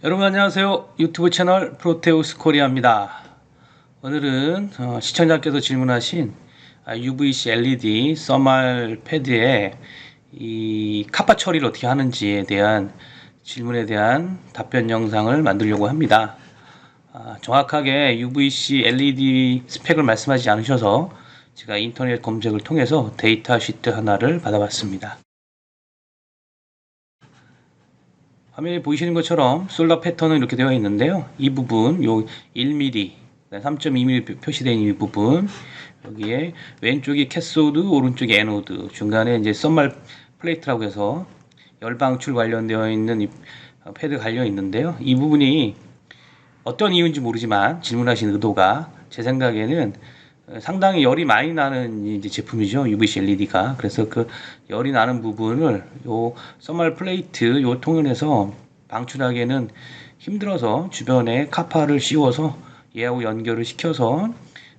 여러분 안녕하세요. 유튜브 채널 프로테우스 코리아입니다. 오늘은 시청자께서 질문하신 UVC LED 써말 패드에 이 카파 처리를 어떻게 하는지에 대한 질문에 대한 답변 영상을 만들려고 합니다. 정확하게 UVC LED 스펙을 말씀하지 않으셔서 제가 인터넷 검색을 통해서 데이터 시트 하나를 받아봤습니다. 화면에 보이시는 것처럼 솔라 패턴은 이렇게 되어 있는데요. 이 부분, 요 1mm, 3.2mm 표시된 이 부분, 여기에 왼쪽이 캐소드, 오른쪽이 애노드, 중간에 이제 썬말 플레이트라고 해서 열방출 관련되어 있는 이 패드 갈려 있는데요. 이 부분이 어떤 이유인지 모르지만 질문하신 의도가 제 생각에는 상당히 열이 많이 나는 이제 제품이죠. UVC LED가. 그래서 그 열이 나는 부분을 요 써멀 플레이트 요 통연에서 방출하기에는 힘들어서 주변에 카파를 씌워서 얘하고 연결을 시켜서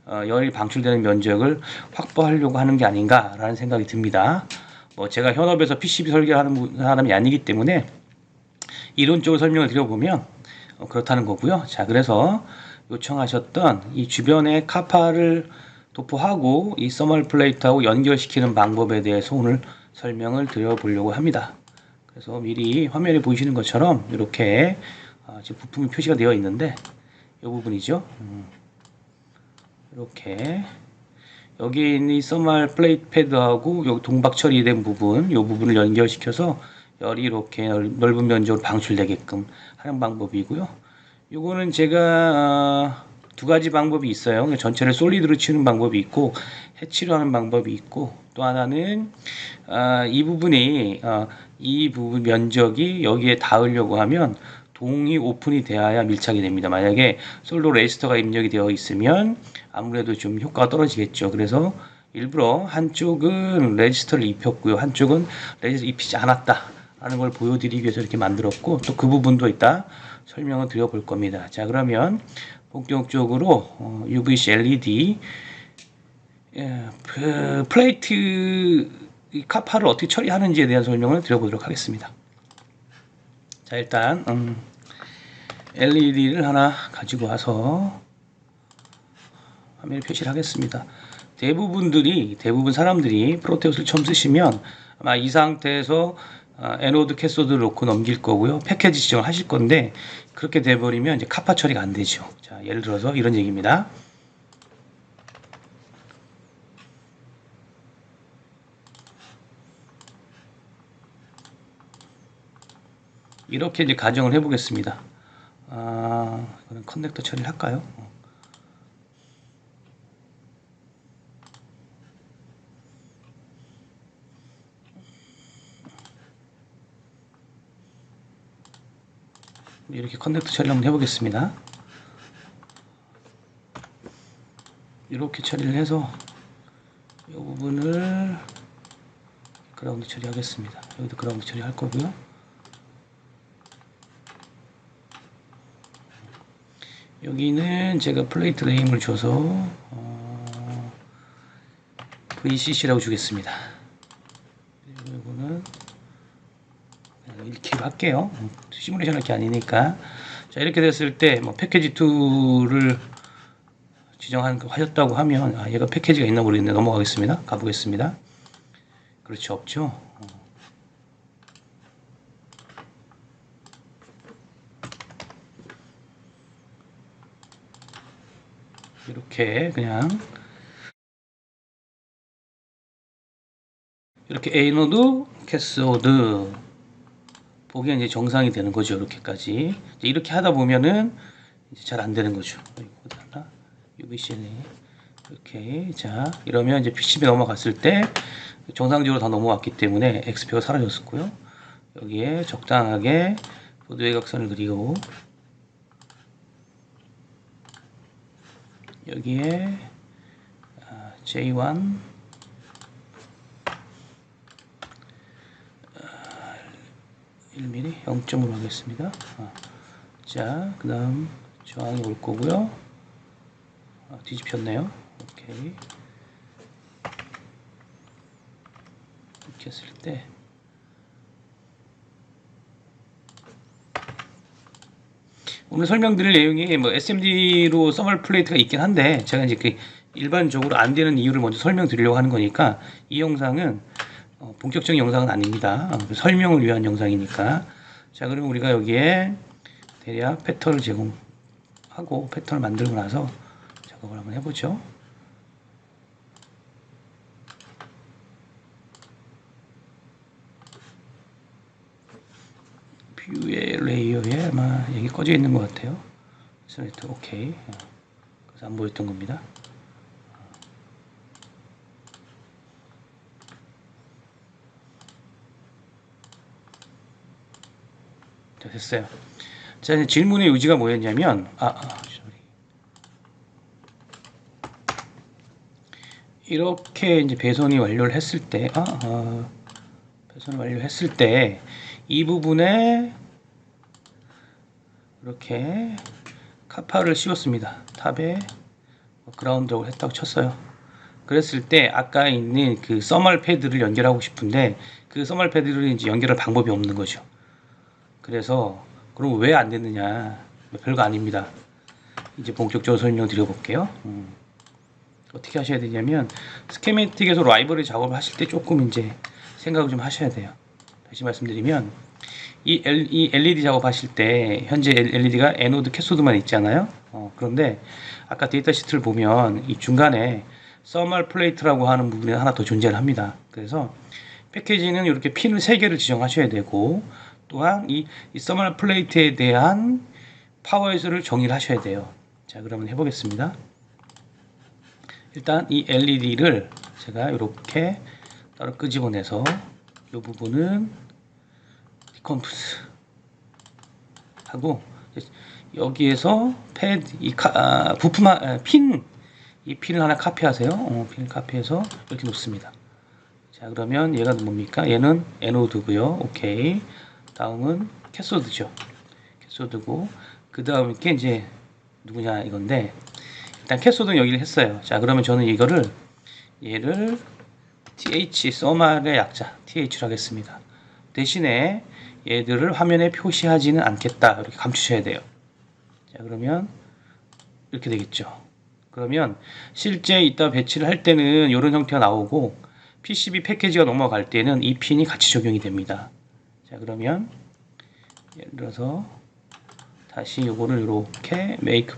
열이 방출되는 면적을 확보하려고 하는 게 아닌가라는 생각이 듭니다. 뭐 제가 현업에서 PCB 설계하는 사람이 아니기 때문에 이론적으로 설명을 드려보면 그렇다는 거고요. 자, 그래서 요청하셨던 이 주변에 카파를 도포하고 이 써멀 플레이트하고 연결시키는 방법에 대해서 오늘 설명을 드려보려고 합니다. 그래서 미리 화면에 보이시는 것처럼 이렇게 지금 부품이 표시가 되어 있는데 이 부분이죠. 이렇게 여기 있는 이 써멀 플레이트 패드하고 여기 동박 처리된 부분, 이 부분을 연결시켜서 열이 이렇게 넓은 면적으로 방출되게끔 하는 방법이고요. 요거는 제가 두 가지 방법이 있어요. 전체를 솔리드로 치우는 방법이 있고 해치로 하는 방법이 있고, 또 하나는 이 부분 면적이 여기에 닿으려고 하면 동이 오픈이 되어야 밀착이 됩니다. 만약에 솔로 레지스터가 입력이 되어 있으면 아무래도 좀 효과가 떨어지겠죠. 그래서 일부러 한쪽은 레지스터를 입혔고요, 한쪽은 레지스터 입히지 않았다 라는 걸 보여드리기 위해서 이렇게 만들었고, 또 그 부분도 이따 설명을 드려볼 겁니다. 자, 그러면 본격적으로 UVC LED 플레이트 카파를 어떻게 처리하는지에 대한 설명을 드려보도록 하겠습니다. 자, 일단 LED를 하나 가지고 와서 화면에 표시를 하겠습니다. 대부분 사람들이 프로테우스를 처음 쓰시면 아마 이 상태에서 애노드 캐소드를 놓고 넘길 거고요. 패키지 지정을 하실 건데, 그렇게 돼버리면 이제 카파 처리가 안 되죠. 자, 예를 들어서 이런 얘기입니다. 이렇게 이제 가정을 해보겠습니다. 이거는 커넥터 처리를 할까요? 이렇게 커넥터 처리를 한번 해보겠습니다. 이렇게 처리를 해서 이 부분을 그라운드 처리하겠습니다. 여기도 그라운드 처리할 거고요. 여기는 제가 플레이트 네임을 줘서 VCC라고 주겠습니다. 이거는 1kg 할게요. 시뮬레이션 할 게 아니니까. 자, 이렇게 됐을 때 뭐 패키지 2를 하셨다고 하면 얘가 패키지가 있나 모르겠네. 넘어가겠습니다. 가보겠습니다. 그렇죠, 없죠. 이렇게 그냥 이렇게 에이노드, 캐소드 보기엔 이제 정상이 되는 거죠. 이렇게까지 이렇게 하다 보면은 잘 안 되는 거죠. UVC네 이렇게. 자, 이러면 이제 PCB 넘어갔을 때 정상적으로 다 넘어왔기 때문에 XP가 사라졌었고요. 여기에 적당하게 보드 외곽선을 그리고 여기에 J1 1mm 0.5로 하겠습니다. 자, 그 다음 저항이 올 거고요. 뒤집혔네요. 오케이. 이렇게 했을 때 오늘 설명드릴 내용이 뭐 SMD로 서멀 플레이트가 있긴 한데 제가 이제 그 일반적으로 안 되는 이유를 먼저 설명드리려고 하는 거니까 이 영상은 본격적인 영상은 아닙니다. 설명을 위한 영상이니까. 자, 그러면 우리가 여기에 대략 패턴을 제공하고 패턴을 만들고 나서 작업을 한번 해보죠. 뷰의 레이어에 아마 여기 꺼져 있는 것 같아요. 스네트 오케이. 그래서 안 보였던 겁니다. 자, 됐어요. 자, 이제 질문의 요지가 뭐였냐면 이렇게 이제 배선이 완료를 했을 때 배선을 완료했을 때 이 부분에 이렇게 카파를 씌웠습니다. 탑에 그라운드를 했다고 쳤어요. 그랬을 때 아까 있는 그 서멀 패드를 연결하고 싶은데 그 서멀 패드를 이제 연결할 방법이 없는 거죠. 그래서 그럼 왜 안 됐느냐? 별거 아닙니다. 이제 본격적으로 설명 드려볼게요. 어떻게 하셔야 되냐면 스케매틱에서 라이브러리 작업을 하실 때 조금 이제 생각을 좀 하셔야 돼요. 다시 말씀드리면 이 LED 작업하실 때 현재 LED가 에노드 캐소드만 있잖아요. 그런데 아까 데이터 시트를 보면 이 중간에 서멀 플레이트라고 하는 부분이 하나 더 존재를 합니다. 그래서 패키지는 이렇게 핀을 3개를 지정하셔야 되고 또한 이 서멀 플레이트에 대한 파워 해소를 정의를 하셔야 돼요. 자, 그러면 해보겠습니다. 일단 이 LED를 제가 이렇게 따로 끄집어내서 이 부분은 디컴프스 하고 여기에서 패드 부품 이 핀을 하나 카피하세요. 핀을 카피해서 이렇게 놓습니다. 자, 그러면 얘가 뭡니까? 얘는 에노드고요. 오케이. 다음은 캐소드죠. 캐소드고 그 다음에 이게 이제 누구냐 이건데 일단 캐소드는 여기를 했어요. 자, 그러면 저는 얘를 TH 서멀의 약자 TH로 하겠습니다. 대신에 얘들을 화면에 표시하지는 않겠다. 이렇게 감추셔야 돼요. 자, 그러면 이렇게 되겠죠. 그러면 실제 이따 배치를 할 때는 이런 형태가 나오고 PCB 패키지가 넘어갈 때는 이 핀이 같이 적용이 됩니다. 자, 그러면 예를 들어서 다시 요거를 이렇게 make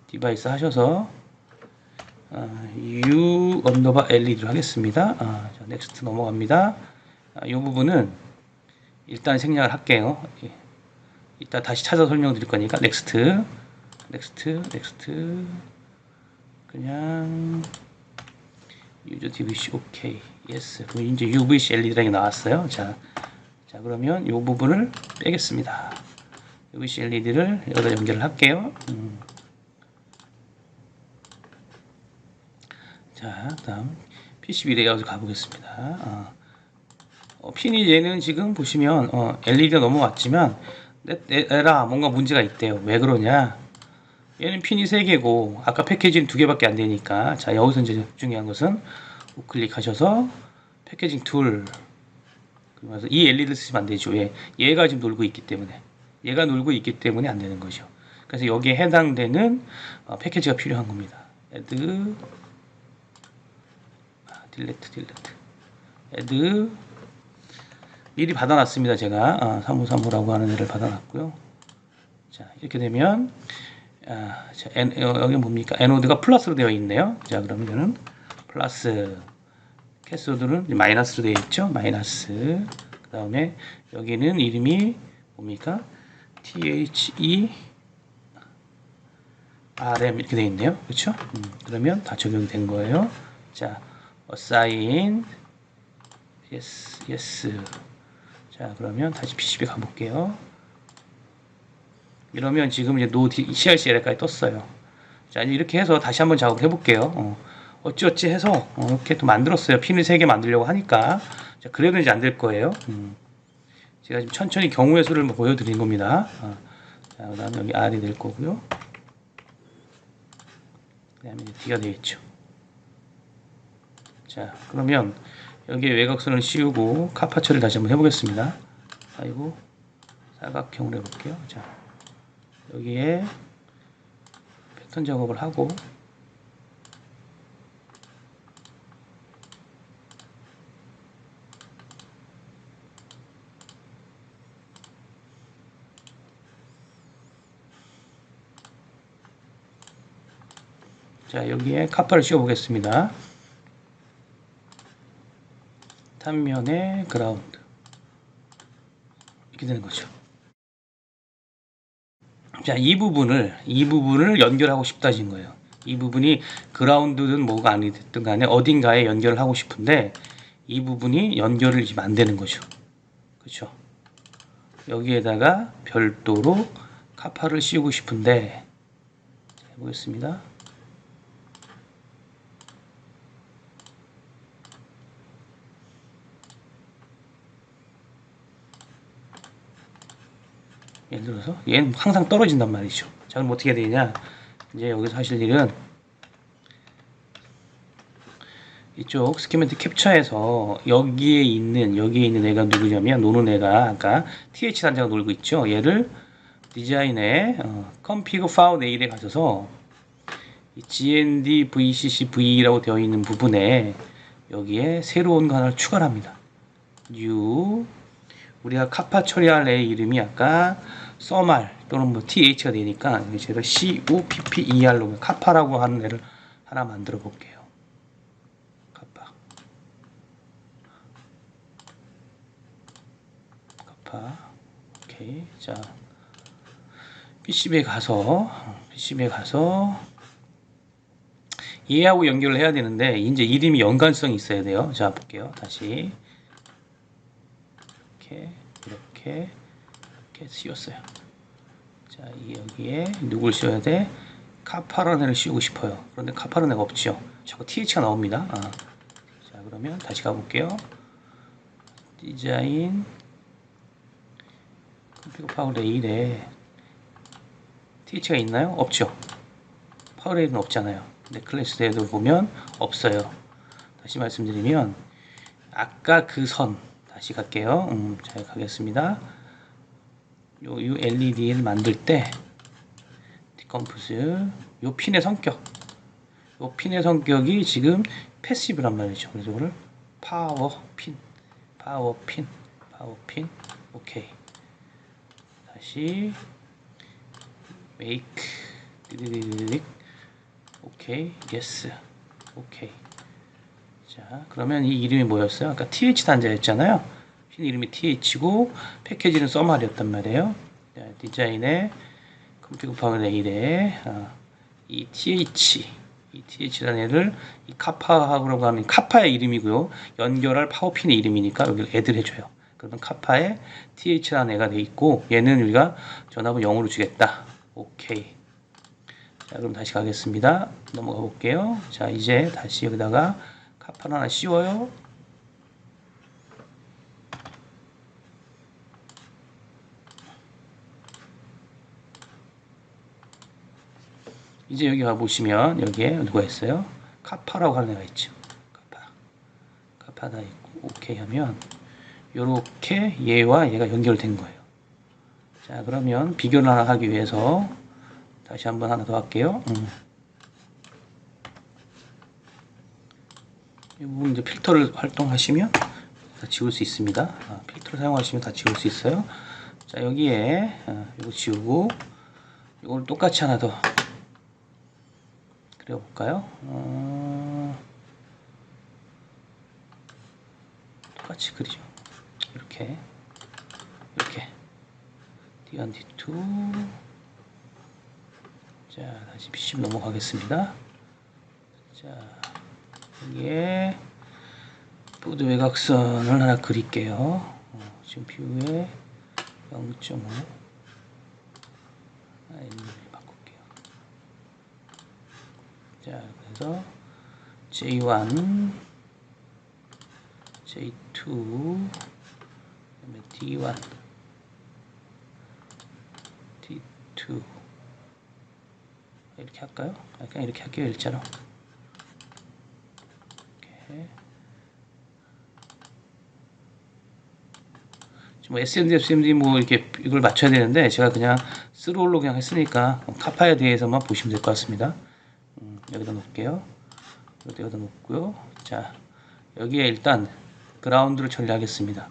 디바이스 하셔서 U _LED를 하겠습니다. 자, 넥스트 넘어갑니다. 이 부분은 일단 생략을 할게요. 이따 다시 찾아 설명드릴 거니까 넥스트 그냥 유저 DVC 오케이 예스. 그럼 이제 UVC LED라는 게 나왔어요. 자, 그러면 이 부분을 빼겠습니다. UVC LED를 여기다 연결을 할게요. 자, 다음 PCB 레이아웃을 가보겠습니다. 핀이 얘는 지금 보시면 LED가 넘어왔지만 에라 뭔가 문제가 있대요. 왜 그러냐? 얘는 핀이 3개고 아까 패키징 2개밖에 안 되니까 자, 여기서 이제 중요한 것은 우클릭하셔서 패키징 툴 그래서 이 LED를 쓰시면 안 되죠. 얘가 지금 놀고 있기 때문에 안 되는 거죠. 그래서 여기에 해당되는 패키지가 필요한 겁니다. add add 미리 받아놨습니다. 제가 3535라고 하는 애를 받아놨고요. 자, 이렇게 되면 여기 뭡니까? 에노드가 플러스로 되어 있네요. 자, 그러면 이거는 플러스, 캐소드는 마이너스로 되어 있죠. 마이너스. 그 다음에 여기는 이름이 뭡니까? THE RM 이렇게 되어 있네요. 그렇죠? 그러면 다 적용이 된 거예요. 자, assign yes. 자, 그러면 다시 PCB 가볼게요. 이러면 지금 이제 CRCL까지 떴어요. 자, 이렇게 해서 다시 한번 작업을 해볼게요. 어찌어찌 해서 이렇게 또 만들었어요. 핀을 3개 만들려고 하니까. 자, 그래도 이제 안 될 거예요. 제가 지금 천천히 경우의 수를 보여드린 겁니다. 자, 그 다음에 여기 R이 될 거고요. 그 다음에 D가 되겠죠. 자, 그러면 여기에 외곽선을 씌우고 카파처를 다시 한번 해보겠습니다. 아이고, 사각형으로 해볼게요. 자, 여기에 패턴 작업을 하고, 자, 여기에 카파를 씌워 보겠습니다. 단면에 그라운드, 이렇게 되는 거죠. 자, 이 부분을 연결하고 싶다진 거예요. 이 부분이 그라운드든 뭐가 아니든 간에 어딘가에 연결을 하고 싶은데, 이 부분이 연결이 지금 안 되는 거죠. 그렇죠? 여기에다가 별도로 카파를 씌우고 싶은데, 해보겠습니다. 예를 들어서 얘는 항상 떨어진단 말이죠. 자, 그럼 어떻게 되냐? 이제 여기서 하실 일은 이쪽 스키매틱 캡처에서 여기에 있는 애가 누구냐면, 노는 애가 아까 TH 단자가 놀고 있죠. 얘를 디자인에 config file nail에 가셔서 GND VCC V라고 되어 있는 부분에 여기에 새로운 거 하나를 추가합니다. new, 우리가 카파 처리할 애 이름이 아까 써말 또는 뭐 TH가 되니까 제가 COPPER로 카파라고 하는 애를 하나 만들어 볼게요. 카파. 오케이. 자, PCB에 가서 얘하고 연결을 해야 되는데, 이제 이름이 연관성이 있어야 돼요. 자, 볼게요. 다시 이렇게 씌웠어요. 자, 여기에 누굴 씌워야 돼? 카파라는 애를 씌우고 싶어요. 그런데 카파라는 애가 없죠. 자꾸 TH가 나옵니다. 자, 그러면 다시 가볼게요. 디자인 컴피그 파워 레일에 TH가 있나요? 없죠. 파워 레일은 없잖아요. 근데 클래스에도 보면 없어요. 다시 말씀드리면 아까 그 선 다시 갈게요. 잘 가겠습니다. 요 LED를 만들 때 디컴포즈, 요 핀의 성격이 지금 패시브란 말이죠. 그래서 이거를 파워핀, 오케이. 다시 make, 오케이, yes, 오케이. 자, 그러면 이 이름이 뭐였어요? 아까 TH 단자였잖아요. 핀 이름이 TH고 패키지는 써말이었단 말이에요. 자, 디자인에 컴피그 파워 레일에 이 TH라는 애를 이 카파라고 하면 카파의 이름이고요. 연결할 파워핀의 이름이니까 여기를 애들 해줘요. 그러면 카파에 TH라는 애가 돼 있고, 얘는 우리가 전압을 0으로 주겠다. 오케이. 자, 그럼 다시 가겠습니다. 넘어가 볼게요. 자, 이제 다시 여기다가 카파를 하나 씌워요. 이제 여기 가보시면 여기에 누가 있어요? 카파라고 하는 애가 있죠. 카파가 있고 오케이 하면 요렇게 얘와 얘가 연결된 거예요. 자, 그러면 비교를 하나 하기 위해서 다시 한번 하나 더 할게요. 이 부분 이제 필터를 활동하시면 다 지울 수 있습니다. 필터를 사용하시면 다 지울 수 있어요. 자, 여기에 이거 지우고 이걸 똑같이 하나 더 그려볼까요? 똑같이 그리죠. 이렇게 D1, D2. 자, 다시 PCB 넘어가겠습니다. 자, 여기에 보드 외곽선을 하나 그릴게요. 지금 뷰에 0.5 바꿀게요. 자, 그래서 J1, J2, 그다음에 D1, D2 이렇게 할까요? 그냥 이렇게 할게요. 일자로. 이렇게. 뭐 SMD, FMD 뭐 이렇게 이걸 맞춰야 되는데 제가 그냥 스롤로 그냥 했으니까 카파에 대해서만 보시면 될 것 같습니다. 여기다 놓을게요. 여기다 놓고요. 자, 여기에 일단 그라운드를 처리하겠습니다.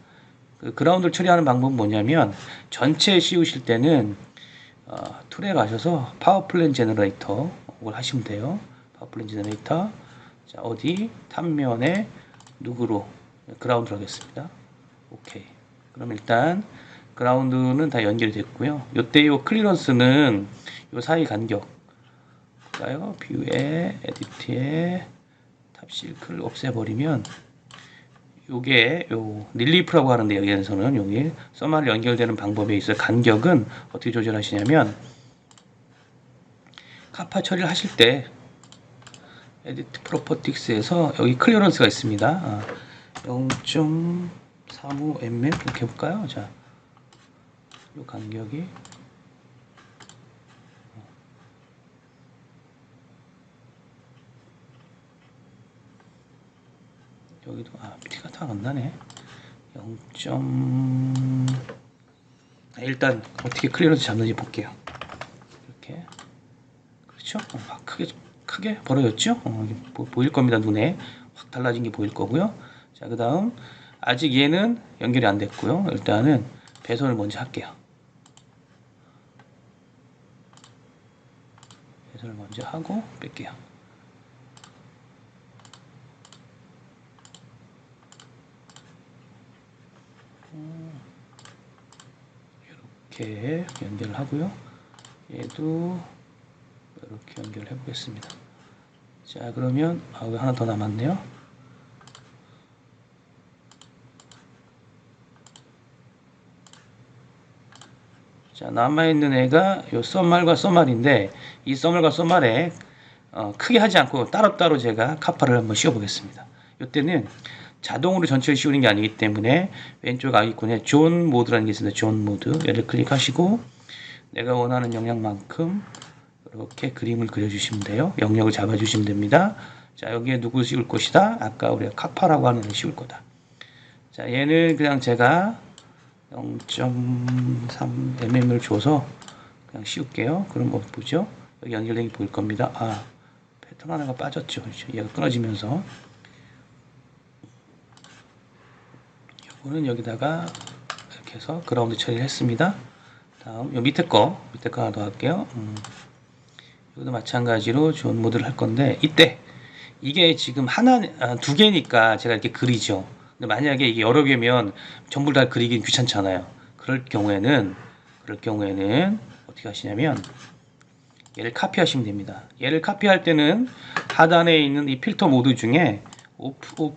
그 그라운드를 처리하는 방법은 뭐냐면 전체 씌우실 때는 툴에 가셔서 파워플랜 제너레이터 이걸 하시면 돼요. 파워플랜 제너레이터. 자, 어디 탑면에 누구로 그라운드를 하겠습니다. 오케이. 그럼 일단 그라운드는 다 연결이 됐고요. 요때 요 클리런스는 요 사이 간격 볼까요? 뷰에 에디트에 탑실크를 없애버리면 요게 요 릴리프라고 하는데 여기에서는 여기 써마를 연결되는 방법에 있어 간격은 어떻게 조절하시냐면 카파 처리를 하실 때 에디트 프로퍼틱스에서 여기 클리어런스가 있습니다. 0.35mm 이렇게 해볼까요? 자, 요 간격이 여기도 티가 다 안 나네. 0. 일단 어떻게 클리어런스 잡는지 볼게요. 이렇게 그렇죠? 크게 벌어졌죠? 보일 겁니다. 눈에 확 달라진 게 보일 거고요. 자, 그 다음 아직 얘는 연결이 안 됐고요. 일단은 배선을 먼저 할게요. 배선을 먼저 하고 뺄게요. 이렇게 연결을 하고요. 얘도 이렇게 연결을 해보겠습니다. 자, 그러면 하나 더 남았네요. 자, 남아있는 애가 요 썸말과 썸말인데 이 썸말과 썸말에 크게 하지 않고 따로따로 제가 카파를 한번 씌워보겠습니다. 이때는 자동으로 전체를 씌우는 게 아니기 때문에 왼쪽 아이콘에 존 모드라는 게 있습니다. 존 모드. 얘를 클릭하시고 내가 원하는 영역만큼 이렇게 그림을 그려주시면 돼요. 영역을 잡아주시면 됩니다. 자, 여기에 누구 씌울 것이다? 아까 우리가 카파라고 하는 애를 씌울 거다. 자, 얘는 그냥 제가 0.3mm를 줘서 그냥 씌울게요. 그럼 뭐 보죠? 여기 연결된 게 보일 겁니다. 패턴 하나가 빠졌죠. 그렇죠? 얘가 끊어지면서 이거는 여기다가 이렇게 해서 그라운드 처리를 했습니다. 다음 요 밑에 거 하나 더 할게요. 이것도 마찬가지로 존 모드를 할 건데 이때 이게 지금 두 개니까 제가 이렇게 그리죠. 근데 만약에 이게 여러 개면 전부 다 그리긴 귀찮잖아요. 그럴 경우에는 어떻게 하시냐면 얘를 카피하시면 됩니다. 얘를 카피할 때는 하단에 있는 이 필터 모드 중에 오프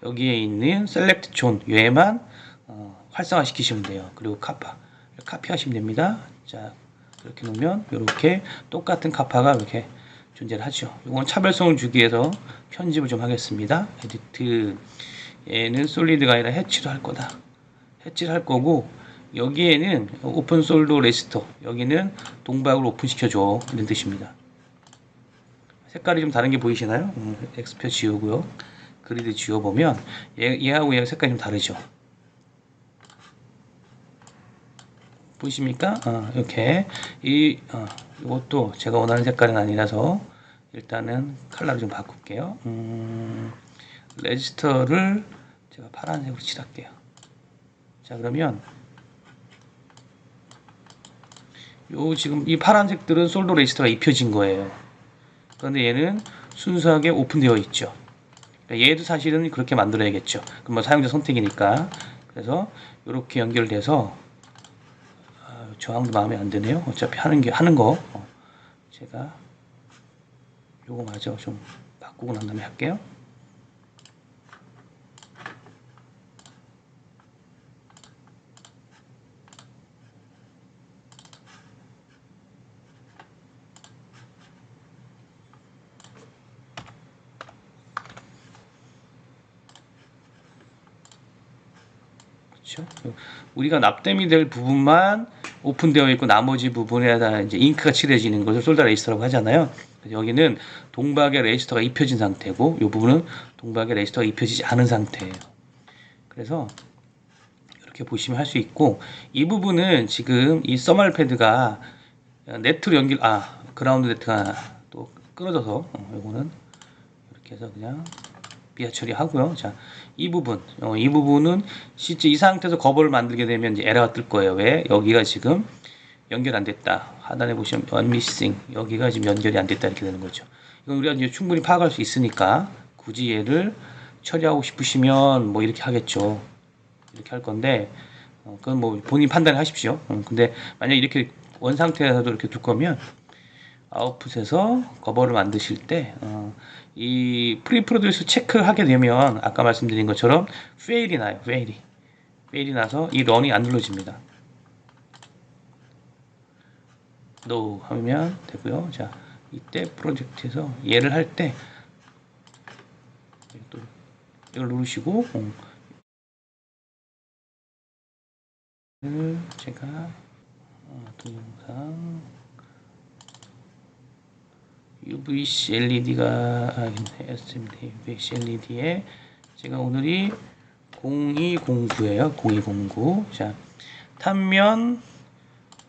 여기에 있는 셀렉트 존 얘만 활성화 시키시면 돼요. 그리고 카피하시면 됩니다. 자, 이렇게 놓으면 이렇게 똑같은 카파가 이렇게 존재를 하죠. 이건 차별성을 주기 위해서 편집을 좀 하겠습니다. 에디트 얘는 솔리드가 아니라 해치도 할 거다. 해치를 할 거고 여기에는 오픈 솔더 레스터 여기는 동박을 오픈시켜줘 이런 뜻입니다. 색깔이 좀 다른 게 보이시나요? 엑스표 지우고요. 그리드 지워보면 얘하고 얘가 색깔이 좀 다르죠. 보이십니까? 이렇게 이것도 제가 원하는 색깔은 아니라서 일단은 컬러를 좀 바꿀게요. 레지스터를 제가 파란색으로 칠할게요. 자, 그러면 지금 이 파란색들은 솔더 레지스터가 입혀진 거예요. 그런데 얘는 순수하게 오픈되어 있죠. 얘도 사실은 그렇게 만들어야겠죠. 그럼 뭐 사용자 선택이니까. 그래서 이렇게 연결돼서 저항도 마음에 안 드네요. 어차피 하는 거 제가 요거 마저 좀 바꾸고 난 다음에 할게요. 그렇죠? 우리가 납땜이 될 부분만 오픈되어 있고 나머지 부분에다 이제 잉크가 칠해지는 것을 솔더 레지스터라고 하잖아요. 여기는 동박의 레지스터가 입혀진 상태고 이 부분은 동박의 레지스터가 입혀지지 않은 상태예요. 그래서 그렇게 보시면 할 수 있고, 이 부분은 지금 이 써멀 패드가 네트로 그라운드 네트가 또 끊어져서 요거는 이렇게 해서 그냥 비하 처리하고요. 자, 이 부분은 실제 이 상태에서 커버를 만들게 되면 이제 에러가 뜰 거예요. 왜? 여기가 지금 연결 안 됐다. 하단에 보시면 unmissing, 여기가 지금 연결이 안 됐다 이렇게 되는 거죠. 이건 우리가 이제 충분히 파악할 수 있으니까 굳이 얘를 처리하고 싶으시면 뭐 이렇게 하겠죠. 이렇게 할 건데 그건 뭐 본인 판단을 하십시오. 근데 만약 이렇게 원 상태에서도 이렇게 둘 거면 아웃풋에서 커버를 만드실 때 이 프리프로듀스 체크하게 되면 아까 말씀드린 것처럼 페일이 나요. 페일이 나서 이 런이 안 눌러집니다. No 하면 되고요. 자, 이때 프로젝트에서 얘를 할 때 이걸 누르시고 제가 동영상 UVC LED가 SMD UVC LED에 제가 오늘이 0209예요. 0209. 자, 탑면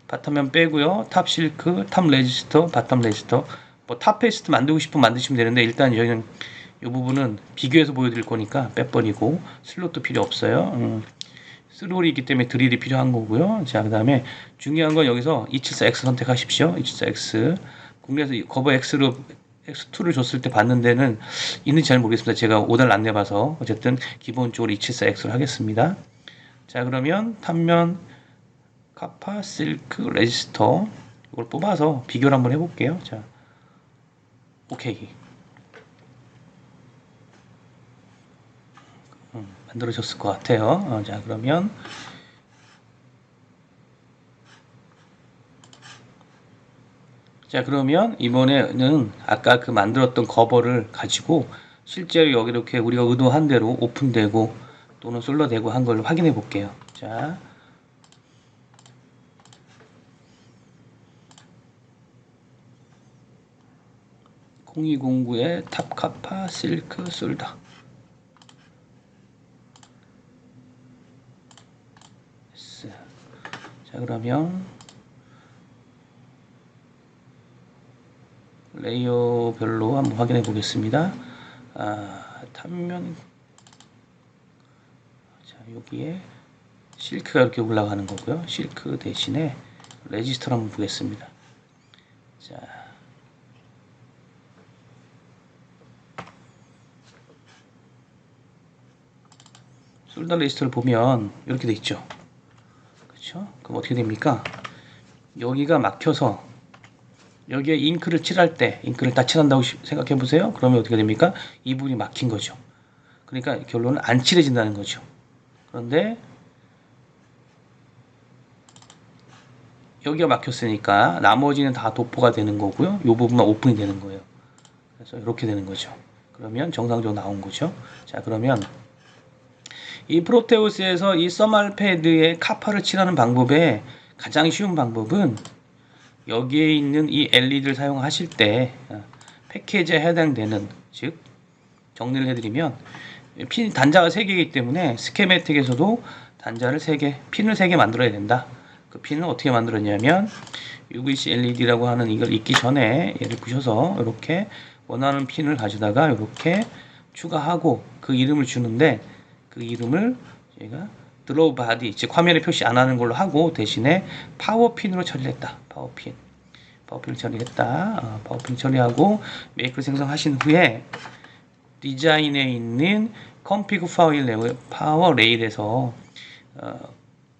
바텀면 빼고요. 탑 실크, 탑 레지스터, 바텀 레지스터. 뭐 탑 페이스트 만들고 싶으면 만드시면 되는데 일단 저희는 이 부분은 비교해서 보여드릴 거니까 빼버리고 슬롯도 필요 없어요. 스롤이 있기 때문에 드릴이 필요한 거고요. 자, 그 다음에 중요한 건 여기서 274X 선택하십시오. 274X. 국내에서 커버 X2를 줬을 때 받는 데는 있는지 잘 모르겠습니다. 제가 오달을 안 내봐서. 어쨌든 기본적으로 274X를 하겠습니다. 자, 그러면 탑면 카파, 실크, 레지스터 이걸 뽑아서 비교를 한번 해볼게요. 자, 오케이. 만들어졌을 것 같아요. 자, 그러면 이번에는 아까 그 만들었던 커버를 가지고 실제로 여기 이렇게 우리가 의도한 대로 오픈되고 또는 솔더되고 한 걸 확인해 볼게요. 자, (0209)의 탑카파 실크 솔더. 자, 그러면 레이어별로 한번 확인해 보겠습니다. 탑면, 자, 여기에 실크가 이렇게 올라가는 거고요. 실크 대신에 레지스터를 한번 보겠습니다. 자, 솔더 레지스터를 보면 이렇게 돼 있죠. 그렇죠? 그럼 어떻게 됩니까? 여기가 막혀서 여기에 잉크를 칠할 때 잉크를 다 칠한다고 생각해 보세요. 그러면 어떻게 됩니까? 이 부분이 막힌 거죠. 그러니까 결론은 안 칠해진다는 거죠. 그런데 여기가 막혔으니까 나머지는 다 도포가 되는 거고요. 이 부분만 오픈이 되는 거예요. 그래서 이렇게 되는 거죠. 그러면 정상적으로 나온 거죠. 자, 그러면 이 프로테우스에서 이 써멀 패드에 카파를 칠하는 방법의 가장 쉬운 방법은 여기에 있는 이 LED를 사용하실 때 패키지에 해당되는, 즉 정리를 해드리면 단자가 3개이기 때문에 스케매틱에서도 단자를 3개, 핀을 3개 만들어야 된다. 그 핀은 어떻게 만들었냐면 UVC LED라고 하는 이걸 읽기 전에 얘를 부셔서 이렇게 원하는 핀을 가져다가 이렇게 추가하고 그 이름을 주는데 그 이름을 제가 드로우 바디, 즉 화면에 표시 안 하는 걸로 하고 대신에 파워핀으로 처리를 했다. 파워핀을 처리했다. 파워핀 처리하고 메이크를 생성하신 후에 디자인에 있는 config 파일 내에 파워 레일에서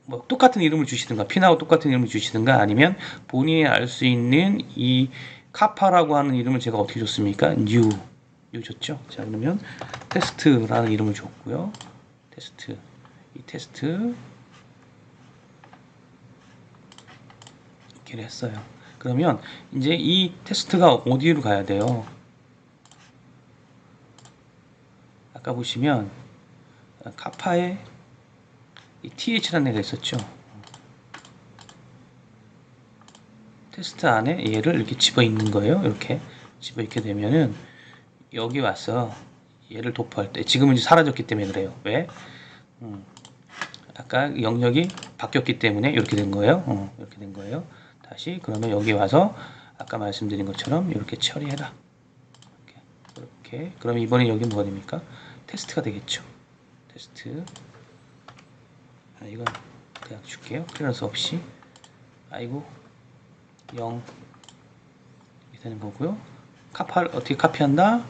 뭐 똑같은 이름을 주시든가 핀하고 똑같은 이름을 주시든가 아니면 본인이 알 수 있는 이 카파라고 하는 이름을 제가 어떻게 줬습니까? new 줬죠. 자, 그러면 테스트라는 이름을 줬고요. 테스트, 이 테스트 이렇게 했어요. 그러면 이제 이 테스트가 어디로 가야 돼요? 아까 보시면 카파에 이 TH라는 애가 있었죠. 테스트 안에 얘를 이렇게 집어 있는 거예요. 이렇게 집어 있게 되면은 여기 와서 얘를 도포할 때, 지금은 이제 사라졌기 때문에 그래요. 왜? 아까 영역이 바뀌었기 때문에 이렇게 된 거예요. 이렇게 된 거예요. 다시 그러면 여기 와서 아까 말씀드린 것처럼 이렇게 처리해라. 이렇게. 그럼 이번에 여기 뭐가 됩니까? 테스트가 되겠죠. 테스트. 이건 그냥 줄게요. 클리어런스 없이. 아이고 0 이렇게 되는 거고요. 카파를 어떻게 카피한다?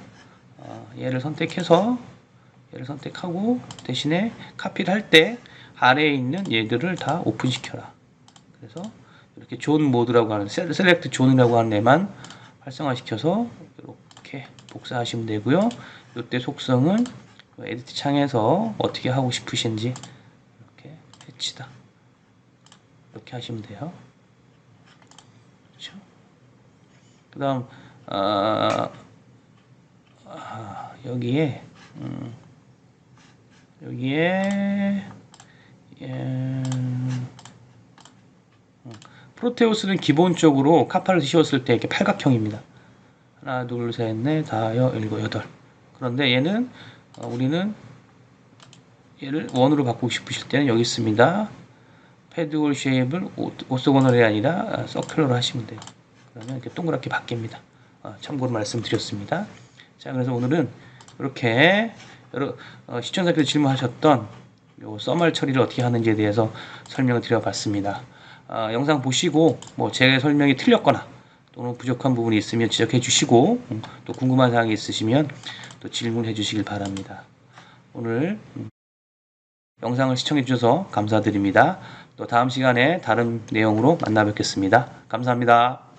얘를 선택해서 얘를 선택하고 대신에 카피를 할 때 아래에 있는 얘들을 다 오픈시켜라. 그래서 이렇게 존 모드라고 하는 셀렉트 존이라고 하는 애만 활성화시켜서 이렇게 복사하시면 되고요. 이때 속성은 에디트 창에서 어떻게 하고 싶으신지 이렇게 해치다 이렇게 하시면 돼요. 그렇죠? 그다음 여기에 프로테우스는 기본적으로 카파를 씌웠을 때 이렇게 팔각형입니다. 하나, 둘, 셋, 넷, 다섯, 일곱, 여덟. 그런데 얘는 우리는 얘를 원으로 바꾸고 싶으실 때는 여기 있습니다. 패드홀 쉐입을 오소고널이 아니라 서큘러로 하시면 돼요. 그러면 이렇게 동그랗게 바뀝니다. 참고로 말씀드렸습니다. 자, 그래서 오늘은 이렇게 시청자께서 질문하셨던 요 써말 처리를 어떻게 하는지에 대해서 설명을 드려봤습니다. 영상 보시고 뭐 제 설명이 틀렸거나 또는 부족한 부분이 있으면 지적해 주시고 또 궁금한 사항이 있으시면 또 질문해 주시길 바랍니다. 오늘 영상을 시청해 주셔서 감사드립니다. 또 다음 시간에 다른 내용으로 만나 뵙겠습니다. 감사합니다.